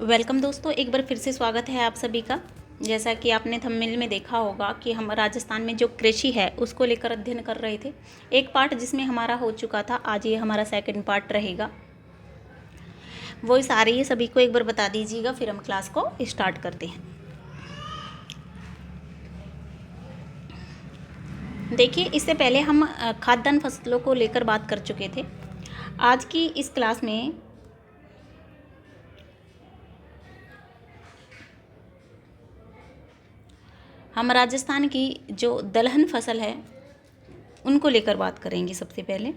Welcome दोस्तों, एक बार फिर से स्वागत है आप सभी का। जैसा कि आपने थंबनेल में देखा होगा कि हम राजस्थान में जो कृषि है उसको लेकर अध्ययन कर रहे थे। एक पार्ट जिसमें हमारा हो चुका था, आज ये हमारा सेकंड पार्ट रहेगा। वो सारे ये सभी को एक बार बता दीजिएगा, फिर हम क्लास को स्टार्ट करते हैं। देखिए, इससे पहले हम खाद्यान्न फसलों को लेकर बात कर चुके थे। आज की इस क्लास में हम राजस्थान की जो दलहन फसल है उनको लेकर बात करेंगे। सबसे पहले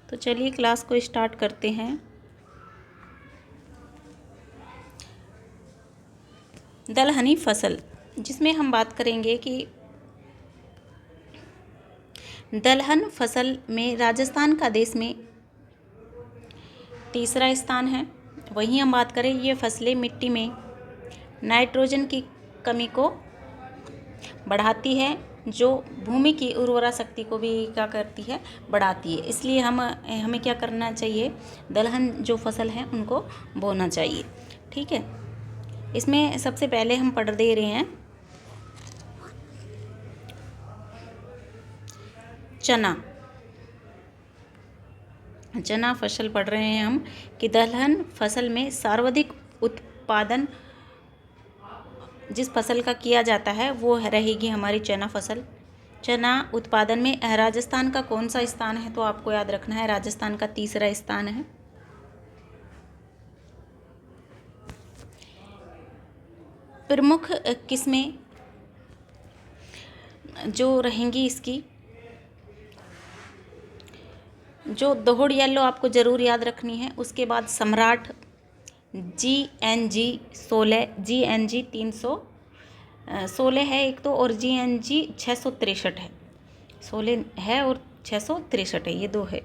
तो चलिए क्लास को स्टार्ट करते हैं। दलहनी फसल, जिसमें हम बात करेंगे कि दलहन फसल में राजस्थान का देश में तीसरा स्थान है। वहीं हम बात करें, ये फसलें मिट्टी में नाइट्रोजन की कमी को बढ़ाती है, जो भूमि की उर्वरा शक्ति को भी क्या करती है, बढ़ाती है। इसलिए हमें क्या करना चाहिए, दलहन जो फसल है उनको बोना चाहिए। ठीक है, इसमें सबसे पहले हम पढ़ दे रहे हैं चना फसल पढ़ रहे हैं हम कि दलहन फसल में सर्वाधिक उत्पादन जिस फसल का किया जाता है वो रहेगी हमारी चना फसल। चना उत्पादन में राजस्थान का कौन सा स्थान है, तो आपको याद रखना है राजस्थान का तीसरा स्थान है। प्रमुख किस्में जो रहेंगी इसकी, जो दोहड़ येलो आपको ज़रूर याद रखनी है। उसके बाद सम्राट, GNG 16, GNG 316 है एक तो, और GNG 663 है। 16 है और 663 है, ये दो है।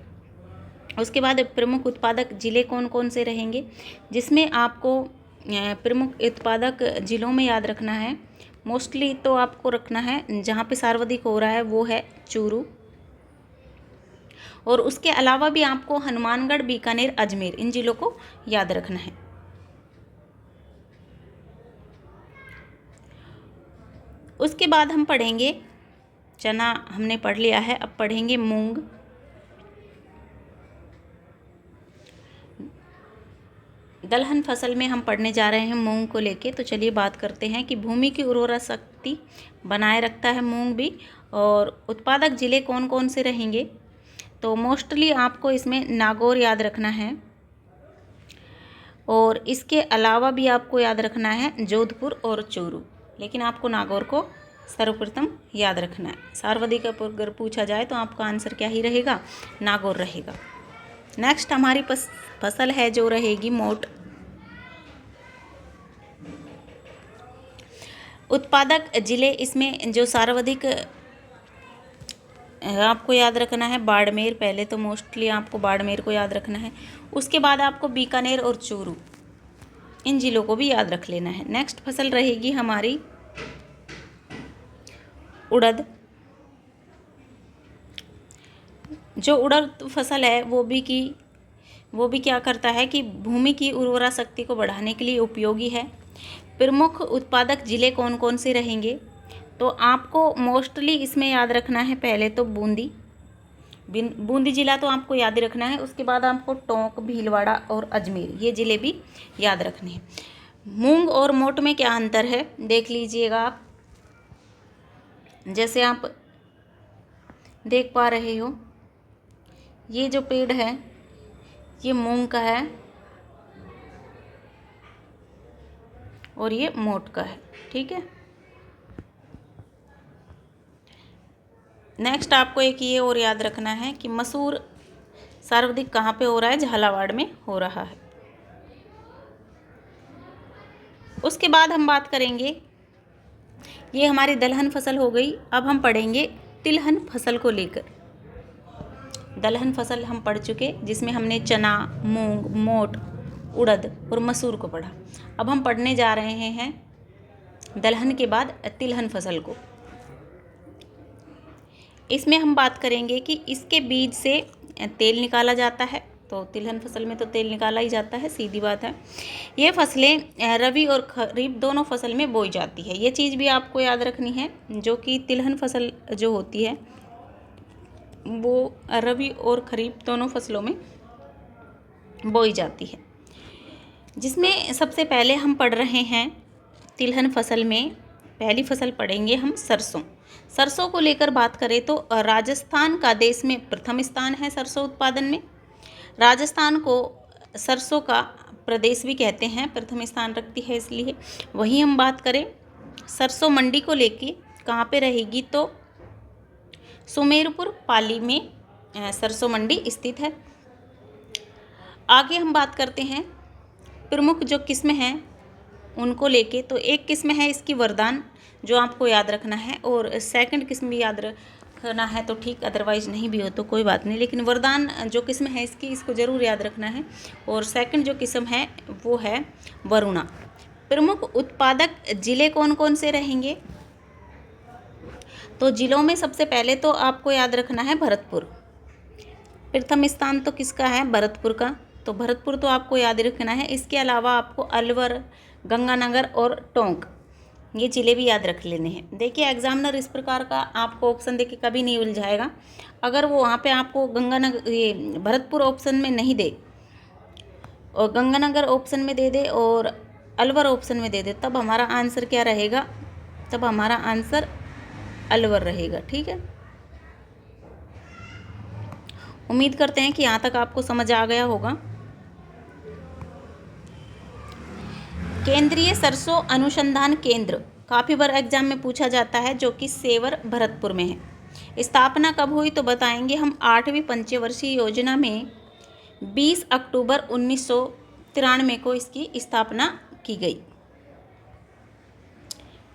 उसके बाद प्रमुख उत्पादक जिले कौन कौन से रहेंगे, जिसमें आपको प्रमुख उत्पादक जिलों में याद रखना है। मोस्टली तो आपको रखना है जहाँ पे सर्वाधिक हो रहा है वो है चूरू, और उसके अलावा भी आपको हनुमानगढ़, बीकानेर, अजमेर, इन जिलों को याद रखना है। उसके बाद हम पढ़ेंगे, चना हमने पढ़ लिया है, अब पढ़ेंगे मूंग। दलहन फसल में हम पढ़ने जा रहे हैं मूंग को लेके। तो चलिए बात करते हैं कि भूमि की उर्वरा शक्ति बनाए रखता है मूंग भी, और उत्पादक जिले कौन कौन से रहेंगे, तो मोस्टली आपको इसमें नागौर याद रखना है, और इसके अलावा भी आपको याद रखना है जोधपुर और चूरू, लेकिन आपको नागौर को सर्वप्रथम याद रखना है। सर्वाधिक अगर पूछा जाए तो आपका आंसर क्या ही रहेगा, नागौर रहेगा। नेक्स्ट हमारी फसल है जो रहेगी मोट। उत्पादक जिले इसमें जो सर्वाधिक आपको याद रखना है बाड़मेर, पहले तो मोस्टली आपको बाड़मेर को याद रखना है। उसके बाद आपको बीकानेर और चूरू, इन जिलों को भी याद रख लेना है। नेक्स्ट फसल रहेगी हमारी उड़द। जो उड़द फसल है वो भी क्या करता है कि भूमि की उर्वरा शक्ति को बढ़ाने के लिए उपयोगी है। प्रमुख उत्पादक जिले कौन कौन से रहेंगे, तो आपको मोस्टली इसमें याद रखना है पहले तो बूंदी जिला तो आपको याद ही रखना है। उसके बाद आपको टोंक, भीलवाड़ा और अजमेर, ये ज़िले भी याद रखने हैं। मूंग और मोट में क्या अंतर है देख लीजिएगा आप। जैसे आप देख पा रहे हो, ये जो पेड़ है ये मूंग का है और ये मोट का है। ठीक है, नेक्स्ट आपको एक ये और याद रखना है कि मसूर सर्वाधिक कहाँ पे हो रहा है, झालावाड़ में हो रहा है। उसके बाद हम बात करेंगे, ये हमारी दलहन फसल हो गई। अब हम पढ़ेंगे तिलहन फसल को लेकर। दलहन फसल हम पढ़ चुके, जिसमें हमने चना, मूंग, मोट, उड़द और मसूर को पढ़ा। अब हम पढ़ने जा रहे हैं दलहन के बाद तिलहन फसल को। इसमें हम बात करेंगे कि इसके बीज से तेल निकाला जाता है। तो तिलहन फसल में तो तेल निकाला ही जाता है, सीधी बात है। ये फसलें रबी और खरीफ दोनों फसल में बोई जाती है। ये चीज़ भी आपको याद रखनी है, जो कि तिलहन फसल जो होती है वो रबी और खरीफ दोनों फसलों में बोई जाती है। जिसमें सबसे पहले हम पढ़ रहे हैं तिलहन फसल में, पहली फसल पढ़ेंगे हम सरसों। सरसों को लेकर बात करें तो राजस्थान का देश में प्रथम स्थान है सरसों उत्पादन में। राजस्थान को सरसों का प्रदेश भी कहते हैं, प्रथम स्थान रखती है इसलिए। वहीं हम बात करें सरसों मंडी को लेके कहाँ पे रहेगी, तो सुमेरपुर पाली में सरसों मंडी स्थित है। आगे हम बात करते हैं प्रमुख जो किस्म हैं उनको लेके। तो एक किस्म है इसकी वरदान, जो आपको याद रखना है, और सेकंड किस्म भी याद रखना है तो ठीक, अदरवाइज नहीं भी हो तो कोई बात नहीं, लेकिन वरदान जो किस्म है इसकी, इसको ज़रूर याद रखना है। और सेकंड जो किस्म है वो है वरुणा। प्रमुख उत्पादक जिले कौन कौन से रहेंगे, तो जिलों में सबसे पहले तो आपको याद रखना है भरतपुर। प्रथम स्थान तो किसका है, भरतपुर का, तो भरतपुर तो आपको याद रखना है। इसके अलावा आपको अलवर, गंगानगर और टोंक, ये जिले भी याद रख लेने हैं। देखिए एग्जामिनर इस प्रकार का आपको ऑप्शन देके कभी नहीं उलझाएगा। अगर वो वहाँ पे आपको गंगानगर, ये भरतपुर ऑप्शन में नहीं दे और गंगानगर ऑप्शन में दे दे और अलवर ऑप्शन में दे दे, तब हमारा आंसर क्या रहेगा, तब हमारा आंसर अलवर रहेगा। ठीक है, उम्मीद करते हैं कि यहाँ तक आपको समझ आ गया होगा। केंद्रीय सरसों अनुसंधान केंद्र काफ़ी बार एग्जाम में पूछा जाता है, जो कि सेवर भरतपुर में है। स्थापना कब हुई, तो बताएंगे हम 8वीं पंचवर्षीय योजना में 20 अक्टूबर 1993 को इसकी स्थापना की गई।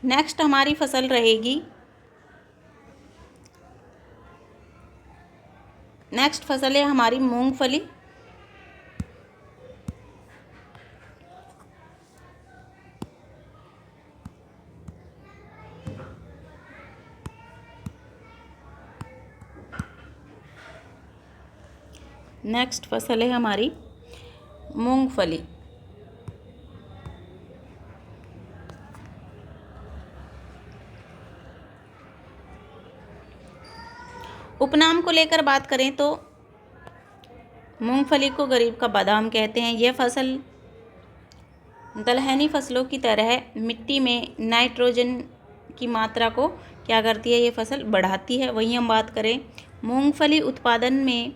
नेक्स्ट हमारी फसल रहेगी, नेक्स्ट फसल है हमारी मूंगफली। नेक्स्ट फसल है हमारी मूंगफली। उपनाम को लेकर बात करें तो मूंगफली को गरीब का बादाम कहते हैं। यह फसल दलहनी फसलों की तरह मिट्टी में नाइट्रोजन की मात्रा को क्या करती है, ये फसल बढ़ाती है। वहीं हम बात करें मूंगफली उत्पादन में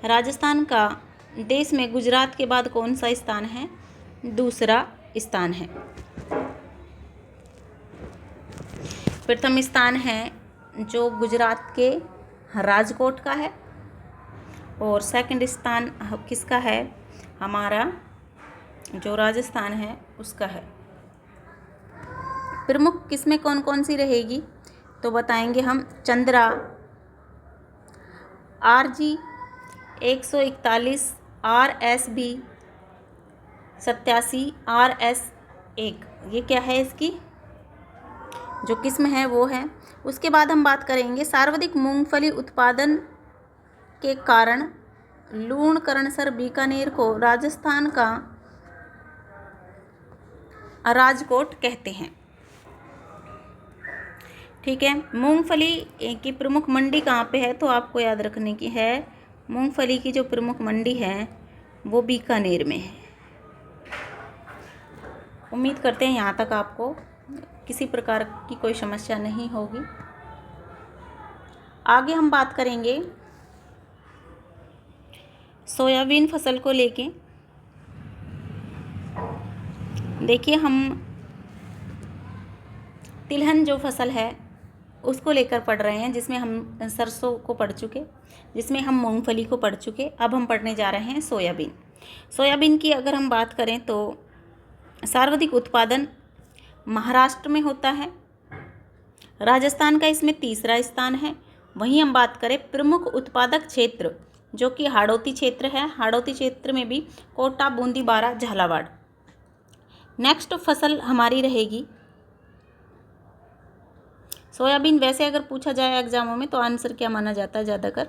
राजस्थान का देश में गुजरात के बाद कौन सा स्थान है, दूसरा स्थान है। प्रथम स्थान है जो गुजरात के राजकोट का है, और सेकंड स्थान किसका है, हमारा जो राजस्थान है उसका है। प्रमुख किस्में कौन कौन सी रहेगी, तो बताएंगे हम चंद्रा, RG 141, RSB 87, RS1, ये क्या है, इसकी जो किस्म है वो है। उसके बाद हम बात करेंगे सर्वाधिक मूंगफली उत्पादन के कारण लूणकरणसर बीकानेर को राजस्थान का राजकोट कहते हैं। ठीक है, मूंगफली की प्रमुख मंडी कहाँ पे है, तो आपको याद रखने की है, मूंगफली की जो प्रमुख मंडी है वो बीकानेर में है। उम्मीद करते हैं यहाँ तक आपको किसी प्रकार की कोई समस्या नहीं होगी। आगे हम बात करेंगे सोयाबीन फसल को लेके। देखिए हम तिलहन जो फसल है उसको लेकर पढ़ रहे हैं, जिसमें हम सरसों को पढ़ चुके, जिसमें हम मूंगफली को पढ़ चुके। अब हम पढ़ने जा रहे हैं सोयाबीन। सोयाबीन की अगर हम बात करें तो सर्वाधिक उत्पादन महाराष्ट्र में होता है, राजस्थान का इसमें तीसरा स्थान है। वहीं हम बात करें प्रमुख उत्पादक क्षेत्र, जो कि हाड़ौती क्षेत्र है, हाड़ौती क्षेत्र में भी कोटा, बूंदी, बारा, झालावाड़। नेक्स्ट फसल हमारी रहेगी सोयाबीन वैसे अगर पूछा जाए एग्जामों में तो आंसर क्या माना जाता है, ज़्यादातर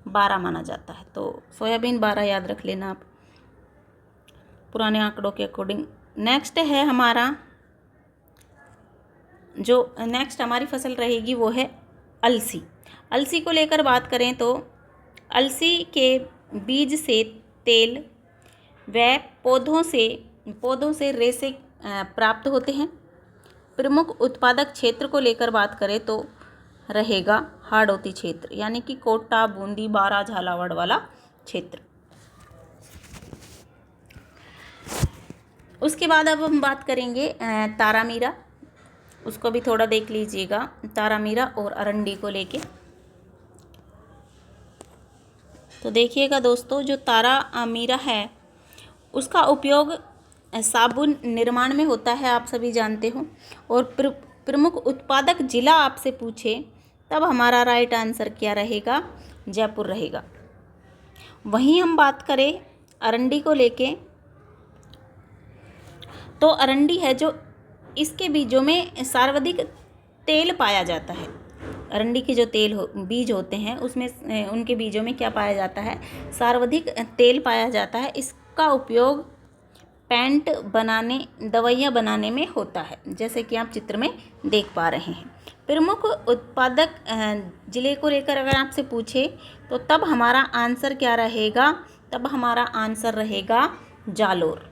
12 माना जाता है। तो सोयाबीन 12 याद रख लेना आप पुराने आंकड़ों के अकॉर्डिंग। नेक्स्ट है हमारा जो नेक्स्ट हमारी फसल रहेगी वो है अलसी। अलसी को लेकर बात करें तो अलसी के बीज से तेल व पौधों से रेशे प्राप्त होते हैं। प्रमुख उत्पादक क्षेत्र को लेकर बात करें तो रहेगा हाड़ौती क्षेत्र, यानी कि कोटा, बूंदी, बारा, झालावाड़ वाला क्षेत्र। उसके बाद अब हम बात करेंगे तारामीरा, उसको भी थोड़ा देख लीजिएगा, तारामीरा और अरंडी को लेके। तो देखिएगा दोस्तों, जो तारामीरा है उसका उपयोग साबुन निर्माण में होता है, आप सभी जानते हो। और प्रमुख उत्पादक जिला आपसे पूछे तब हमारा राइट आंसर क्या रहेगा, जयपुर रहेगा। वहीं हम बात करें अरंडी को लेके तो अरंडी है जो इसके बीजों में सर्वाधिक तेल पाया जाता है। अरंडी के जो बीज होते हैं उसमें उनके बीजों में क्या पाया जाता है, सर्वाधिक तेल पाया जाता है। इसका उपयोग पेंट बनाने, दवाइयाँ बनाने में होता है, जैसे कि आप चित्र में देख पा रहे हैं। प्रमुख उत्पादक जिले को लेकर अगर आपसे पूछे तो तब हमारा आंसर क्या रहेगा, तब हमारा आंसर रहेगा जालोर।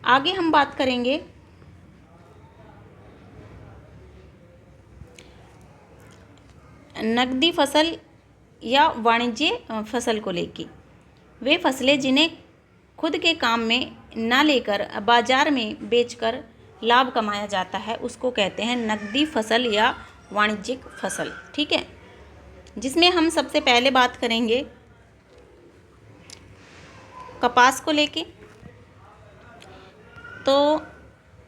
आगे हम बात करेंगे नकदी फसल या वाणिज्य फसल को लेके। वे फसलें जिन्हें खुद के काम में ना लेकर बाजार में बेचकर लाभ कमाया जाता है उसको कहते हैं नकदी फसल या वाणिज्यिक फसल। ठीक है, जिसमें हम सबसे पहले बात करेंगे कपास को लेके। तो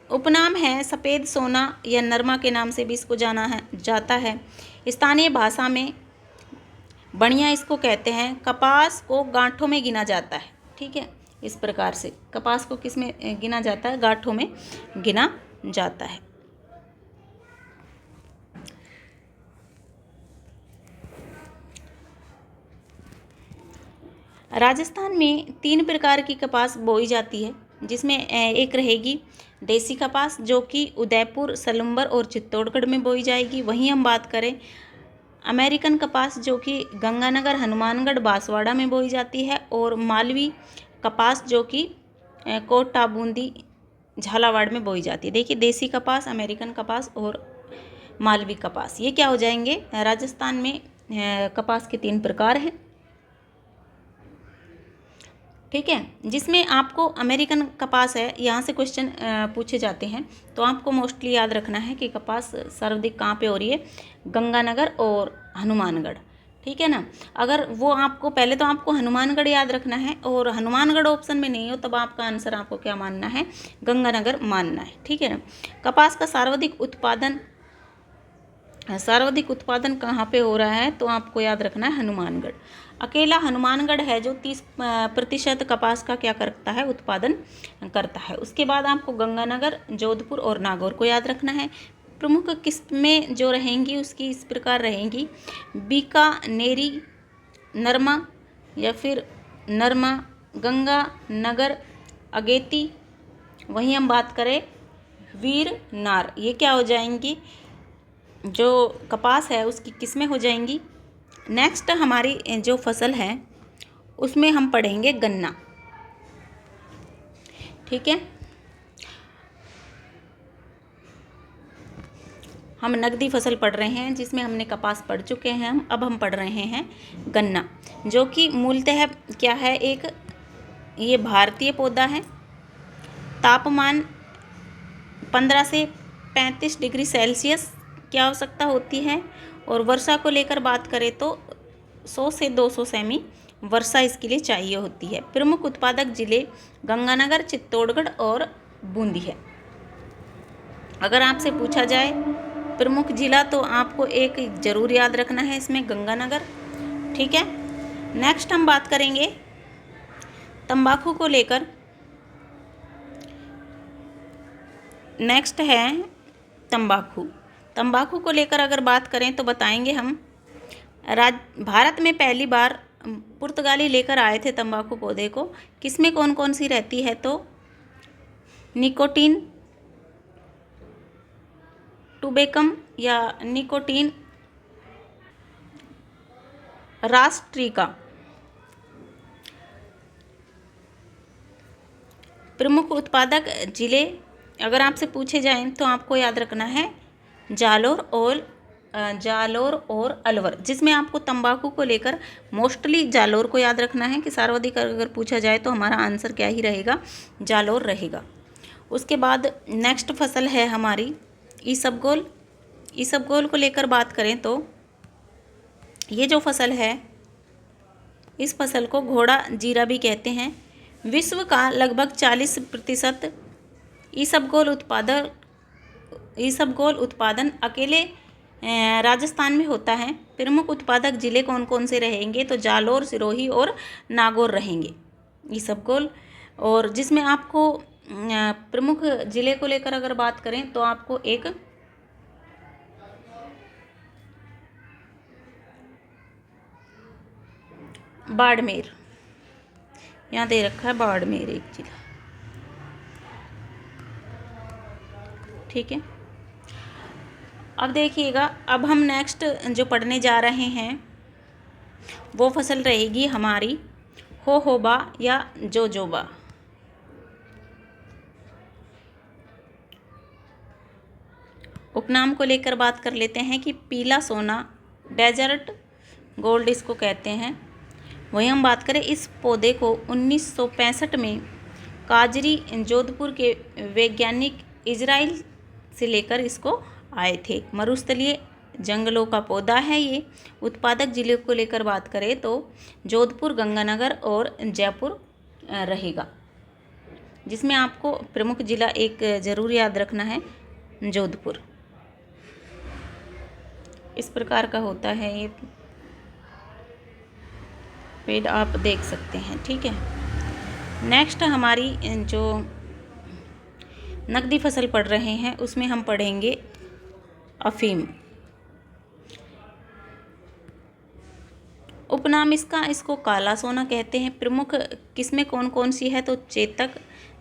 उपनाम है सफ़ेद सोना या नरमा के नाम से भी इसको जाता है। स्थानीय भाषा में बढ़िया इसको कहते हैं। कपास को गांठों में गिना जाता है। ठीक है, इस प्रकार से कपास को किस में गिना जाता है, गांठों में गिना जाता है। राजस्थान में 3 प्रकार की कपास बोई जाती है, जिसमें एक रहेगी देसी कपास जो कि उदयपुर, सलुम्बर और चित्तौड़गढ़ में बोई जाएगी। वहीं हम बात करें अमेरिकन कपास जो कि गंगानगर, हनुमानगढ़, बांसवाड़ा में बोई जाती है। और मालवी कपास जो कि कोटा, बूंदी, झालावाड़ में बोई जाती है। देखिए, देसी कपास, अमेरिकन कपास और मालवी कपास, ये क्या हो जाएंगे, राजस्थान में कपास के 3 प्रकार हैं। ठीक है, जिसमें आपको अमेरिकन कपास है, यहाँ से क्वेश्चन पूछे जाते हैं तो आपको मोस्टली याद रखना है कि कपास सर्वाधिक कहाँ पे हो रही है, गंगानगर और हनुमानगढ़। ठीक है ना, अगर वो आपको पहले तो आपको हनुमानगढ़ याद रखना है और हनुमानगढ़ ऑप्शन में नहीं हो तब आपका आंसर आपको क्या मानना है, गंगानगर मानना है। ठीक है ना, कपास का सर्वाधिक उत्पादन कहाँ पे हो रहा है, तो आपको याद रखना है हनुमानगढ़। अकेला हनुमानगढ़ है जो 30% कपास का क्या करता है, उत्पादन करता है। उसके बाद आपको गंगानगर, जोधपुर और नागौर को याद रखना है। प्रमुख किस्में जो रहेंगी उसकी इस प्रकार रहेंगी, बीकानेरी नरमा या फिर नरमा, गंगानगर अगेती। वहीं हम बात करें वीर नार, ये क्या हो जाएंगी, जो कपास है उसकी किस्में हो जाएंगी। नेक्स्ट हमारी जो फसल है उसमें हम पढ़ेंगे गन्ना। ठीक है, हम नकदी फसल पढ़ रहे हैं जिसमें हमने कपास पढ़ चुके हैं। अब हम पढ़ रहे हैं गन्ना, जो कि मूलतः क्या है, एक ये भारतीय पौधा है। तापमान 15 से 35 डिग्री सेल्सियस की आवश्यकता होती है और वर्षा को लेकर बात करें तो 100 से 200 सेमी वर्षा इसके लिए चाहिए होती है। प्रमुख उत्पादक जिले गंगानगर, चित्तौड़गढ़ और बूंदी है। अगर आपसे पूछा जाए प्रमुख जिला तो आपको एक जरूर याद रखना है इसमें, गंगानगर। ठीक है, नेक्स्ट हम बात करेंगे तंबाकू को लेकर। नेक्स्ट है तंबाकू। तंबाकू को लेकर अगर बात करें तो बताएंगे हम भारत में पहली बार पुर्तगाली लेकर आए थे तंबाकू पौधे को। किसमें कौन कौन सी रहती है तो निकोटीन टुबेकम या निकोटीन रास्ट्रिका। प्रमुख उत्पादक जिले अगर आपसे पूछे जाएं तो आपको याद रखना है जालोर और अलवर, जिसमें आपको तंबाकू को लेकर मोस्टली जालोर को याद रखना है कि सर्वाधिक अगर पूछा जाए तो हमारा आंसर क्या ही रहेगा, जालोर रहेगा। उसके बाद नेक्स्ट फसल है हमारी ईसबगोल। ईसबगोल को लेकर बात करें तो ये जो फसल है, इस फसल को घोड़ा जीरा भी कहते हैं। विश्व का लगभग 40% ईसबगोल उत्पादन अकेले राजस्थान में होता है। प्रमुख उत्पादक जिले कौन कौन से रहेंगे तो जालोर, सिरोही और नागौर रहेंगे ईसबगोल। और जिसमें आपको प्रमुख जिले को लेकर अगर बात करें तो आपको एक बाड़मेर, यहाँ दे रखा है बाड़मेर एक जिला, ठीक है। अब देखिएगा, अब हम नेक्स्ट जो पढ़ने जा रहे हैं वो फसल रहेगी हमारी होहोबा या जोजोबा। उपनाम को लेकर बात कर लेते हैं कि पीला सोना, डेजर्ट गोल्ड इसको कहते हैं। वहीं हम बात करें इस पौधे को 1965 में काजरी जोधपुर के वैज्ञानिक इजराइल से लेकर इसको आए थे। मरुस्थलीय जंगलों का पौधा है ये। उत्पादक जिले को लेकर बात करें तो जोधपुर, गंगानगर और जयपुर रहेगा, जिसमें आपको प्रमुख जिला एक ज़रूर याद रखना है, जोधपुर। इस प्रकार का होता है ये पेड़, आप देख सकते हैं, ठीक है। नेक्स्ट हमारी जो नकदी फसल पढ़ रहे हैं उसमें हम पढ़ेंगे अफीम। उपनाम इसको काला सोना कहते हैं। प्रमुख किस्में कौन कौन सी है तो चेतक,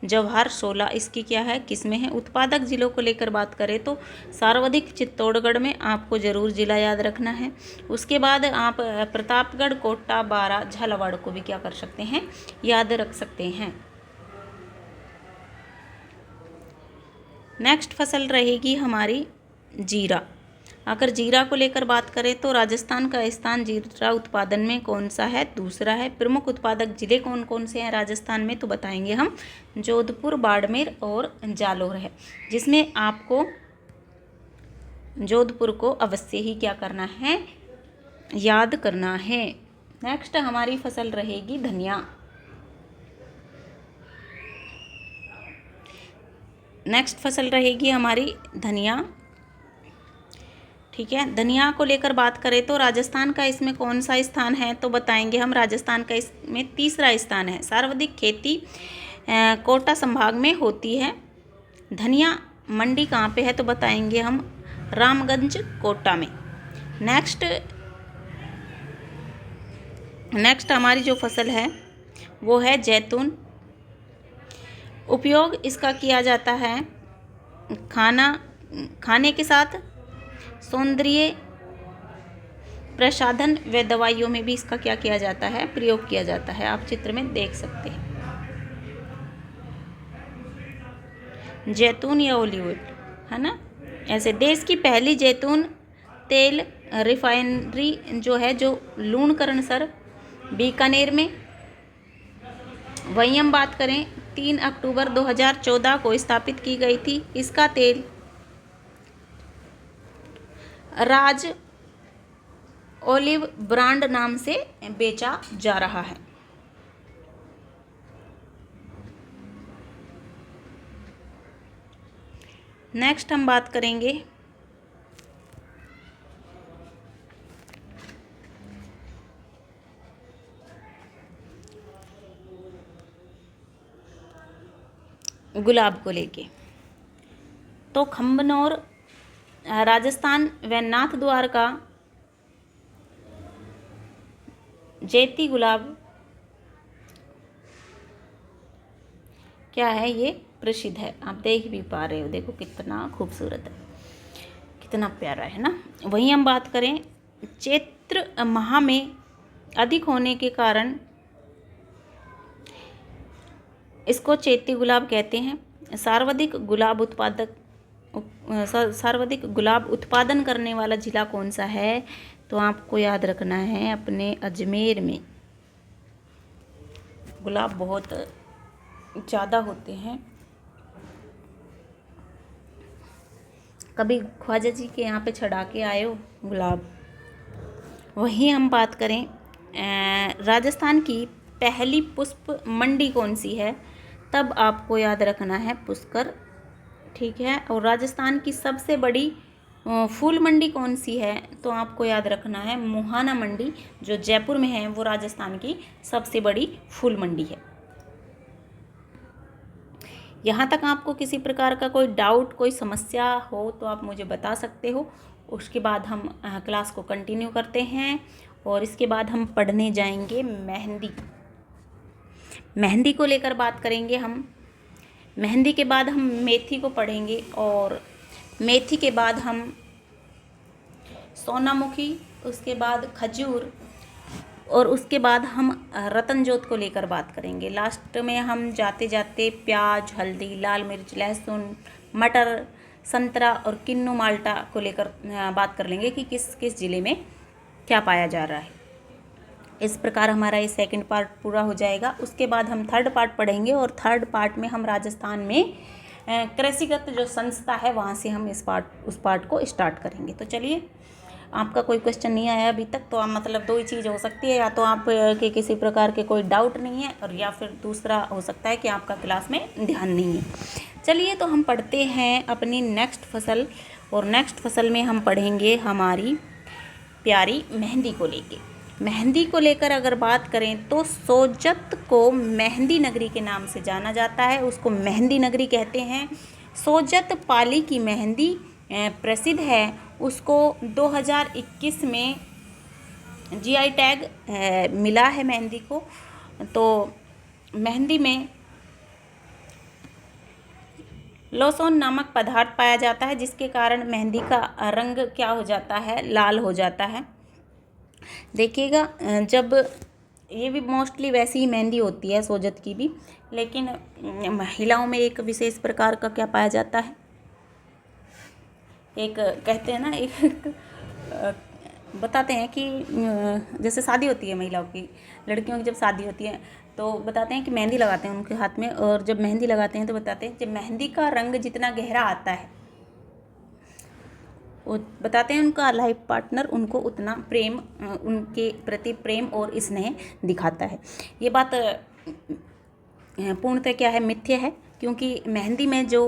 जवाहर, शोला इसकी क्या है, किस्में हैं। उत्पादक जिलों को लेकर बात करें तो सर्वाधिक चित्तौड़गढ़ में आपको ज़रूर जिला याद रखना है। उसके बाद आप प्रतापगढ़, कोटा, बारा, झालावाड़ को भी क्या कर सकते हैं, याद रख सकते हैं। नेक्स्ट फसल रहेगी हमारी जीरा। अगर जीरा को लेकर बात करें तो राजस्थान का स्थान जीरा उत्पादन में कौन सा है, दूसरा है। प्रमुख उत्पादक जिले कौन कौन से हैं राजस्थान में तो बताएंगे हम, जोधपुर, बाड़मेर और जालोर है, जिसमें आपको जोधपुर को अवश्य ही क्या करना है, याद करना है। नेक्स्ट हमारी फसल रहेगी धनिया। नेक्स्ट फसल रहेगी हमारी धनिया, ठीक है। धनिया को लेकर बात करें तो राजस्थान का इसमें कौन सा स्थान है तो बताएंगे हम, राजस्थान का इसमें तीसरा स्थान है। सर्वाधिक खेती कोटा संभाग में होती है। धनिया मंडी कहाँ पे है तो बताएंगे हम, रामगंज, कोटा में। नेक्स्ट हमारी जो फसल है वो है जैतून। उपयोग इसका किया जाता है खाने के साथ, सौंदर्य प्रसाधन व दवाइयों में भी इसका क्या किया जाता है, प्रयोग किया जाता है। आप चित्र में देख सकते हैं जैतून या ऑलिव ऑयल, है ना। ऐसे देश की पहली जैतून तेल रिफाइनरी जो है, जो लूणकरणसर, बीकानेर में। वहीं हम बात करें 3 अक्टूबर 2014 को स्थापित की गई थी। इसका तेल राज ओलिव ब्रांड नाम से बेचा जा रहा है। नेक्स्ट हम बात करेंगे गुलाब को लेके। तो खम्बनौर राजस्थान व नाथ द्वारका जैती गुलाब क्या है, ये प्रसिद्ध है। आप देख भी पा रहे हो, देखो कितना खूबसूरत है, कितना प्यारा है ना। वहीं हम बात करें चैत्र माह में अधिक होने के कारण इसको चैती गुलाब कहते हैं। सर्वाधिक गुलाब उत्पादन करने वाला जिला कौन सा है, तो आपको याद रखना है अपने अजमेर में गुलाब बहुत ज़्यादा होते हैं। कभी ख्वाजा जी के यहाँ पे चढ़ा के आए हो गुलाब। वहीं हम बात करें राजस्थान की पहली पुष्प मंडी कौन सी है, तब आपको याद रखना है पुष्कर, ठीक है। और राजस्थान की सबसे बड़ी फूल मंडी कौन सी है, तो आपको याद रखना है मुहाना मंडी, जो जयपुर में है, वो राजस्थान की सबसे बड़ी फूल मंडी है। यहाँ तक आपको किसी प्रकार का कोई डाउट, कोई समस्या हो तो आप मुझे बता सकते हो। उसके बाद हम क्लास को कंटिन्यू करते हैं और इसके बाद हम पढ़ने जाएंगे मेहंदी। मेहंदी को लेकर बात करेंगे हम। मेहंदी के बाद हम मेथी को पढ़ेंगे और मेथी के बाद हम सोनामुखी, उसके बाद खजूर और उसके बाद हम रतन जोत को लेकर बात करेंगे। लास्ट में हम जाते जाते प्याज, हल्दी, लाल मिर्च, लहसुन, मटर, संतरा और किन्नू माल्टा को लेकर बात कर लेंगे कि किस किस ज़िले में क्या पाया जा रहा है। इस प्रकार हमारा ये सेकंड पार्ट पूरा हो जाएगा। उसके बाद हम थर्ड पार्ट पढ़ेंगे और थर्ड पार्ट में हम राजस्थान में कृषिगत जो संस्था है वहाँ से हम उस पार्ट को स्टार्ट करेंगे। तो चलिए, आपका कोई क्वेश्चन नहीं आया अभी तक, तो आप मतलब दो ही चीज़ हो सकती है, या तो आप के किसी प्रकार के कोई डाउट नहीं है, और या फिर दूसरा हो सकता है कि आपका क्लास में ध्यान नहीं है। चलिए, तो हम पढ़ते हैं अपनी नेक्स्ट फसल, और नेक्स्ट फसल में हम पढ़ेंगे हमारी प्यारी मेहंदी को लेके। मेहंदी को लेकर अगर बात करें तो सोजत को मेहंदी नगरी के नाम से जाना जाता है, उसको मेहंदी नगरी कहते हैं। सोजत पाली की मेहंदी प्रसिद्ध है, उसको 2021 में जीआई टैग मिला है मेहंदी को। तो मेहंदी में लोसोन नामक पदार्थ पाया जाता है, जिसके कारण मेहंदी का रंग क्या हो जाता है, लाल हो जाता है। देखिएगा, जब ये भी मोस्टली वैसी ही मेहंदी होती है सोजत की भी, लेकिन महिलाओं में एक विशेष प्रकार का क्या पाया जाता है, एक कहते हैं ना, एक बताते हैं कि जैसे शादी होती है महिलाओं की, लड़कियों की जब शादी होती है तो बताते हैं कि मेहंदी लगाते हैं उनके हाथ में, और जब मेहंदी लगाते हैं तो बताते हैं जब मेहंदी का रंग जितना गहरा आता है, वो बताते हैं उनका लाइफ पार्टनर उनको उतना प्रेम, उनके प्रति प्रेम और स्नेह दिखाता है। ये बात पूर्णतः क्या है, मिथ्य है, क्योंकि मेहंदी में जो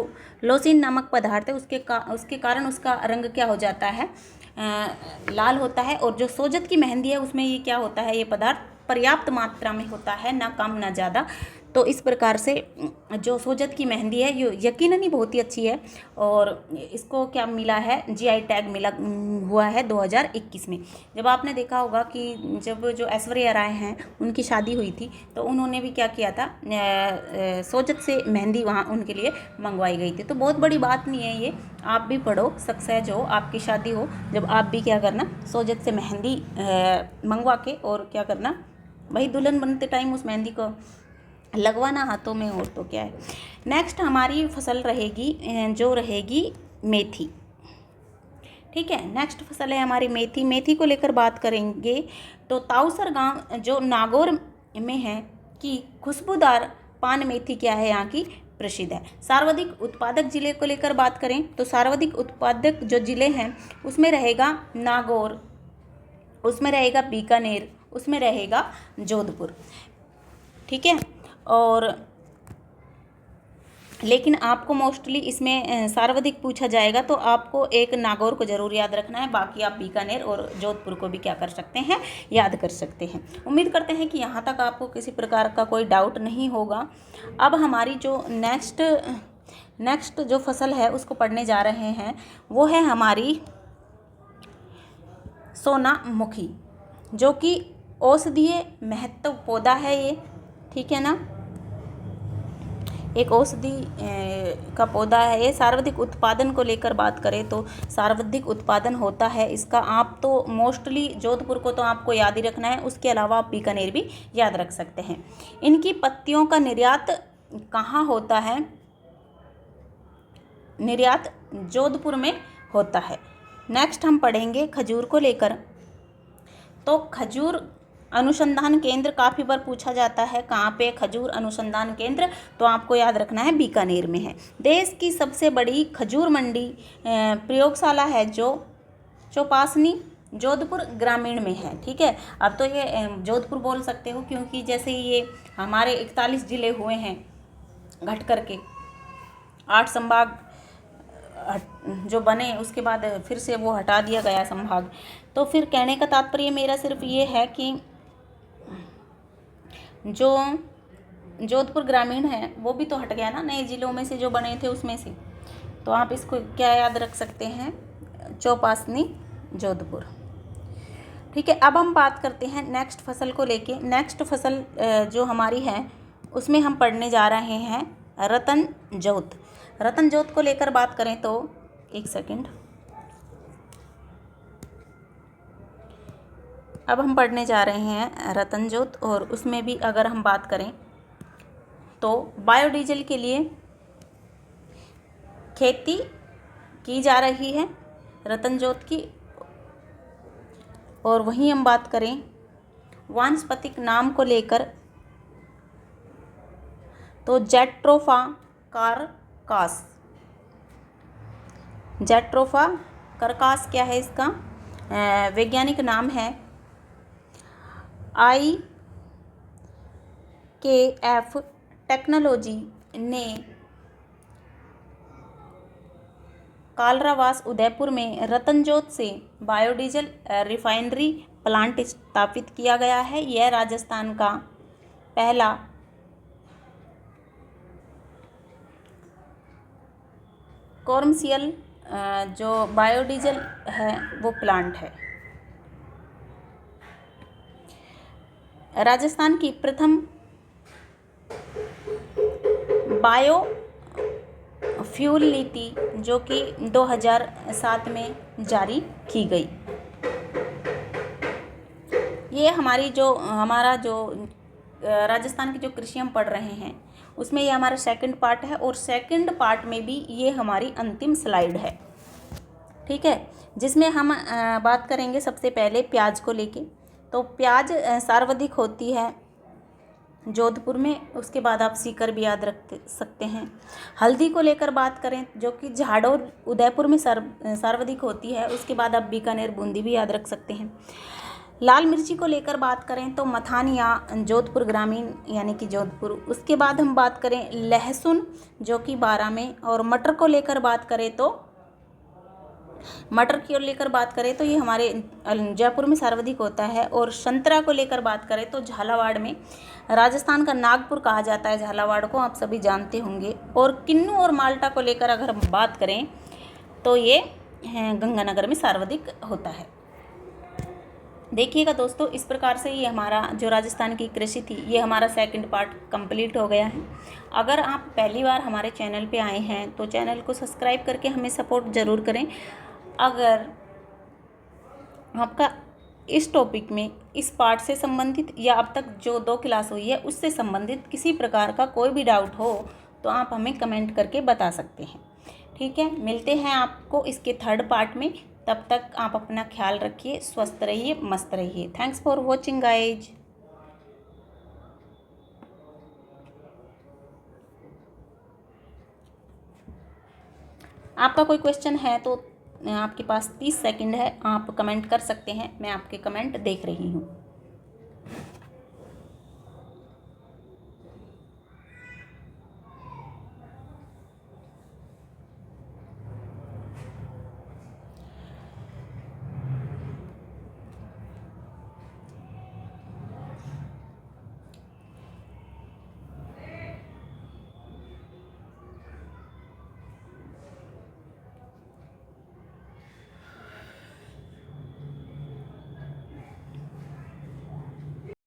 लोसिन नामक पदार्थ है उसके कारण उसका रंग क्या हो जाता है, लाल होता है। और जो सोजत की मेहंदी है उसमें ये क्या होता है, ये पदार्थ पर्याप्त मात्रा में होता है, ना कम ना ज़्यादा। तो इस प्रकार से जो सोजत की मेहंदी है ये यकीनन ही बहुत ही अच्छी है, और इसको क्या मिला है, जीआई टैग मिला हुआ है 2021 में। जब आपने देखा होगा कि जब जो ऐश्वर्या राय हैं उनकी शादी हुई थी, तो उन्होंने भी क्या किया था, सोजत से मेहंदी वहाँ उनके लिए मंगवाई गई थी। तो बहुत बड़ी बात नहीं है ये, आप भी पढ़ो, सक्सेस हो, आपकी शादी हो, जब आप भी क्या करना, सोजत से मेहंदी मंगवा के और क्या करना, वही दुल्हन बनते टाइम उस मेहंदी को लगवाना हाथों में, और तो क्या है। नेक्स्ट हमारी फसल रहेगी जो रहेगी मेथी, ठीक है। नेक्स्ट फसल है हमारी मेथी। मेथी को लेकर बात करेंगे तो ताऊसर गांव जो नागौर में है कि खुशबूदार पान मेथी क्या है, यहाँ की प्रसिद्ध है। सर्वाधिक उत्पादक जिले को लेकर बात करें तो सर्वाधिक उत्पादक जो जिले हैं उसमें रहेगा नागौर, उसमें रहेगा बीकानेर, उसमें रहेगा जोधपुर, ठीक है। और लेकिन आपको मोस्टली इसमें सर्वाधिक पूछा जाएगा तो आपको एक नागौर को ज़रूर याद रखना है, बाकी आप बीकानेर और जोधपुर को भी क्या कर सकते हैं, याद कर सकते हैं। उम्मीद करते हैं कि यहाँ तक आपको किसी प्रकार का कोई डाउट नहीं होगा। अब हमारी जो नेक्स्ट नेक्स्ट जो फसल है उसको पढ़ने जा रहे हैं वो है हमारी सोनामुखी, जो कि औषधीय महत्व पौधा है ये, ठीक है ना। एक औषधि का पौधा है ये। सर्वाधिक उत्पादन को लेकर बात करें तो सर्वाधिक उत्पादन होता है इसका। आप तो मोस्टली जोधपुर को तो आपको याद ही रखना है, उसके अलावा आप बीकानेर भी याद रख सकते हैं। इनकी पत्तियों का निर्यात कहाँ होता है? निर्यात जोधपुर में होता है। नेक्स्ट हम पढ़ेंगे खजूर को लेकर। तो खजूर अनुसंधान केंद्र काफ़ी बार पूछा जाता है, कहाँ पे खजूर अनुसंधान केंद्र, तो आपको याद रखना है बीकानेर में है। देश की सबसे बड़ी खजूर मंडी प्रयोगशाला है जो चौपासनी जोधपुर ग्रामीण में है, ठीक है। अब तो ये जोधपुर बोल सकते हो क्योंकि जैसे ये हमारे 41 जिले हुए हैं घट करके, 8 संभाग जो बने उसके बाद फिर से वो हटा दिया गया संभाग। तो फिर कहने का तात्पर्य मेरा सिर्फ ये है कि जो जोधपुर ग्रामीण है वो भी तो हट गया ना, नए जिलों में से जो बने थे उसमें से। तो आप इसको क्या याद रख सकते हैं? चौपासनी जोधपुर, ठीक है। अब हम बात करते हैं नेक्स्ट फसल को लेके। नेक्स्ट फसल जो हमारी है उसमें हम पढ़ने जा रहे हैं रतन जोत। रतन जोत को लेकर बात करें तो एक सेकंड, अब हम पढ़ने जा रहे हैं रतन जोत। और उसमें भी अगर हम बात करें तो बायोडीजल के लिए खेती की जा रही है रतन जोत की। और वहीं हम बात करें वानस्पतिक नाम को लेकर तो जैट्रोफा करकास। जैट्रोफा करकास क्या है इसका वैज्ञानिक नाम है? IKF टेक्नोलॉजी ने कालरावास उदयपुर में रतनजोत से बायोडीजल रिफाइनरी प्लांट स्थापित किया गया है। यह राजस्थान का पहला कॉमर्शियल जो बायोडीजल है वो प्लांट है। राजस्थान की प्रथम बायो फ्यूल नीति जो कि 2007 में जारी की गई। ये हमारा जो राजस्थान की जो कृषि हम पढ़ रहे हैं उसमें ये हमारा सेकंड पार्ट है। और सेकंड पार्ट में भी ये हमारी अंतिम स्लाइड है, ठीक है, जिसमें हम बात करेंगे सबसे पहले प्याज को लेके। तो प्याज सर्वाधिक होती है जोधपुर में, उसके बाद आप सीकर भी याद रख सकते हैं। हल्दी को लेकर बात करें जो कि झाड़ोर उदयपुर में सर्वाधिक होती है, उसके बाद आप बीकानेर बूंदी भी याद रख सकते हैं। लाल मिर्ची को लेकर बात करें तो मथानिया जोधपुर ग्रामीण यानी कि जोधपुर। उसके बाद हम बात करें लहसुन जो कि 12 में। और मटर को लेकर बात करें तो ये हमारे जयपुर में सर्वाधिक होता है। और संतरा को लेकर बात करें तो झालावाड़ में, राजस्थान का नागपुर कहा जाता है झालावाड़ को, आप सभी जानते होंगे। और किन्नू और माल्टा को लेकर अगर हम बात करें तो ये गंगानगर में सर्वाधिक होता है। देखिएगा दोस्तों, इस प्रकार से ये हमारा जो राजस्थान की कृषि थी ये हमारा सेकंड पार्ट कंप्लीट हो गया है। अगर आप पहली बार हमारे चैनल पे आए हैं तो चैनल को सब्सक्राइब करके हमें सपोर्ट ज़रूर करें। अगर आपका इस टॉपिक में इस पार्ट से संबंधित या अब तक जो 2 क्लास हुई है उससे संबंधित किसी प्रकार का कोई भी डाउट हो तो आप हमें कमेंट करके बता सकते हैं, ठीक है। मिलते हैं आपको इसके थर्ड पार्ट में, तब तक आप अपना ख्याल रखिए, स्वस्थ रहिए, मस्त रहिए। Thanks for watching guys. आपका कोई क्वेश्चन है तो आपके पास 30 सेकंड है, आप कमेंट कर सकते हैं, मैं आपके कमेंट देख रही हूँ।